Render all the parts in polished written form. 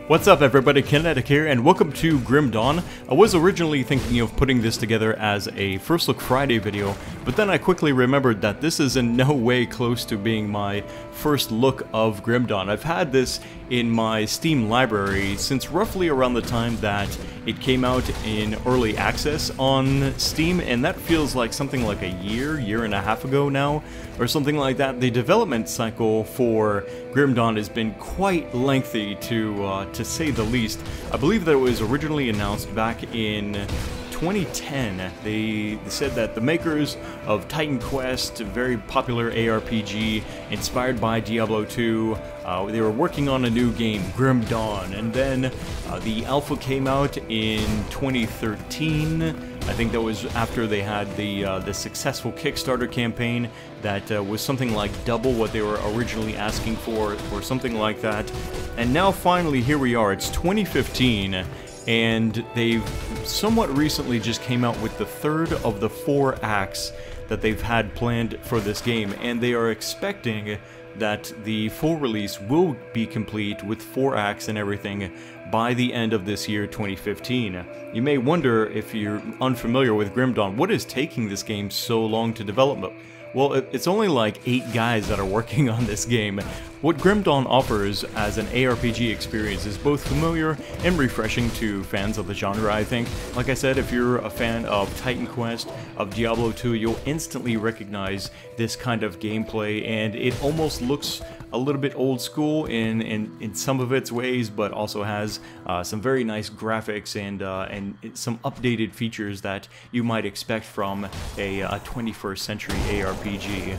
What's up everybody, Kinetic here, and welcome to Grim Dawn. I was originally thinking of putting this together as a First Look Friday video, but then I quickly remembered that this is in no way close to being my first look of Grim Dawn. I've had this in my Steam library since roughly around the time that it came out in early access on Steam, and that feels like something like a year and a half ago now, or something like that. The development cycle for Grim Dawn has been quite lengthy to say the least. I believe that it was originally announced back in 2010. They said that the makers of Titan Quest, a very popular ARPG inspired by Diablo 2, they were working on a new game, Grim Dawn, and then the alpha came out in 2013. I think that was after they had the successful Kickstarter campaign that was something like double what they were originally asking for, or something like that. And now finally here we are, it's 2015, and they've somewhat recently just came out with the third of the 4 acts that they've had planned for this game, and they are expecting that the full release will be complete with 4 acts and everything by the end of this year, 2015. You may wonder, if you're unfamiliar with Grim Dawn, what is taking this game so long to develop? Well, it's only like 8 guys that are working on this game. What Grim Dawn offers as an ARPG experience is both familiar and refreshing to fans of the genre, I think. Like I said, if you're a fan of Titan Quest, of Diablo 2, you'll instantly recognize this kind of gameplay, and it almost looks a little bit old school in some of its ways, but also has some very nice graphics and some updated features that you might expect from a 21st century ARPG.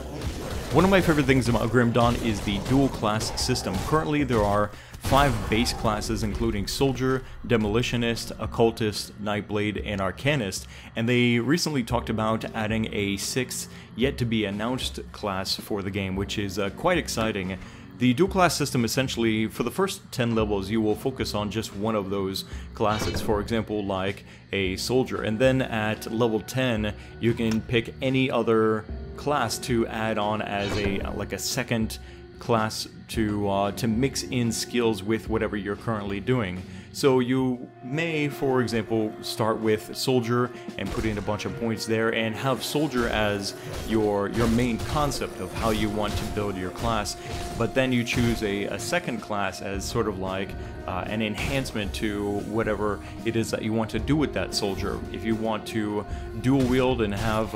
One of my favorite things about Grim Dawn is the dual class system. Currently there are 5 base classes, including Soldier, Demolitionist, Occultist, Nightblade, and Arcanist, and they recently talked about adding a 6th yet-to-be-announced class for the game, which is quite exciting. The dual class system, essentially, for the first 10 levels, you will focus on just one of those classes, for example, like a Soldier, and then at level 10, you can pick any other class to add on as a second class to mix in skills with whatever you're currently doing. So you may, for example, start with Soldier and put in a bunch of points there and have Soldier as your main concept of how you want to build your class, but then you choose a second class as sort of like an enhancement to whatever it is that you want to do with that Soldier. If you want to dual wield and have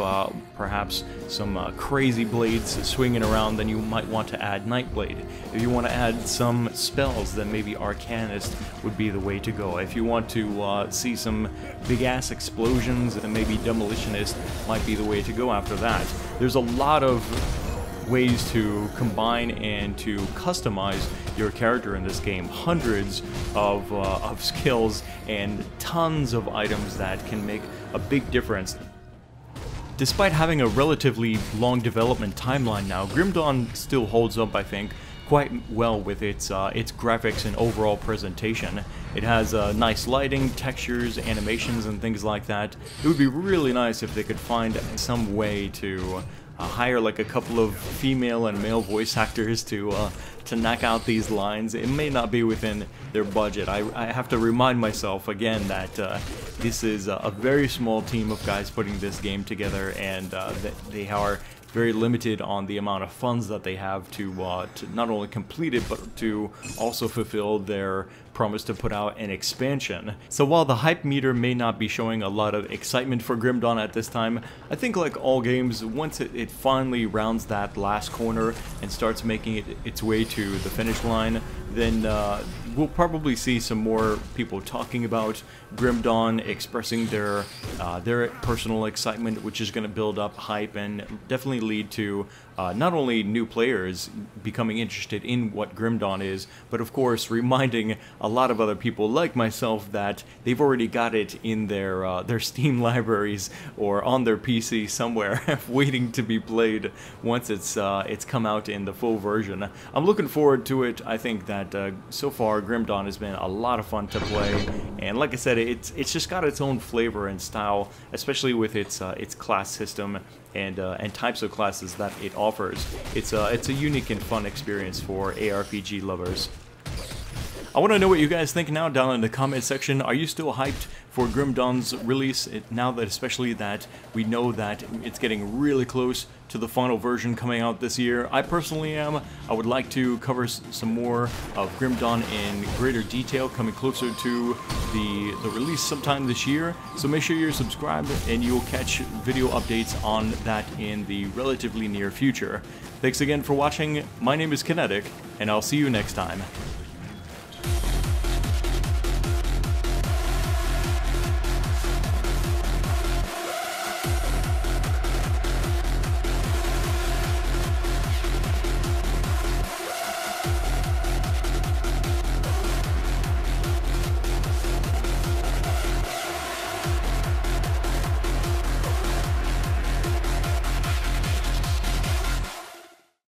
perhaps some crazy blades swinging around, then you might want to add Nightblade. If you want to add some spells, then maybe Arcanist would be the way to go. If you want to see some big-ass explosions, then maybe Demolitionist might be the way to go after that. There's a lot of ways to combine and to customize your character in this game. Hundreds of skills and tons of items that can make a big difference. Despite having a relatively long development timeline now, Grim Dawn still holds up, I think, quite well with its graphics and overall presentation. It has nice lighting, textures, animations, and things like that. It would be really nice if they could find some way to hire like a couple of female and male voice actors to knock out these lines. It may not be within their budget. I have to remind myself again that this is a very small team of guys putting this game together, and they are very limited on the amount of funds that they have to not only complete it, but to also fulfill their promise to put out an expansion. So while the hype meter may not be showing a lot of excitement for Grim Dawn at this time, I think like all games, once it finally rounds that last corner and starts making its way to the finish line, then we'll probably see some more people talking about Grim Dawn, expressing their personal excitement, which is going to build up hype and definitely lead to not only new players becoming interested in what Grim Dawn is, but of course reminding a lot of other people like myself that they've already got it in their Steam libraries or on their PC somewhere, waiting to be played once it's come out in the full version. I'm looking forward to it. I think that so far Grim Dawn has been a lot of fun to play, and like I said, it's just got its own flavor and style, especially with its class system and types of classes that it offers. It's a unique and fun experience for ARPG lovers. I want to know what you guys think now down in the comment section. Are you still hyped for Grim Dawn's release, now that especially that we know that it's getting really close to the final version coming out this year? I personally am. I would like to cover some more of Grim Dawn in greater detail coming closer to the release sometime this year, so make sure you're subscribed and you'll catch video updates on that in the relatively near future. Thanks again for watching. My name is Kinetic, and I'll see you next time.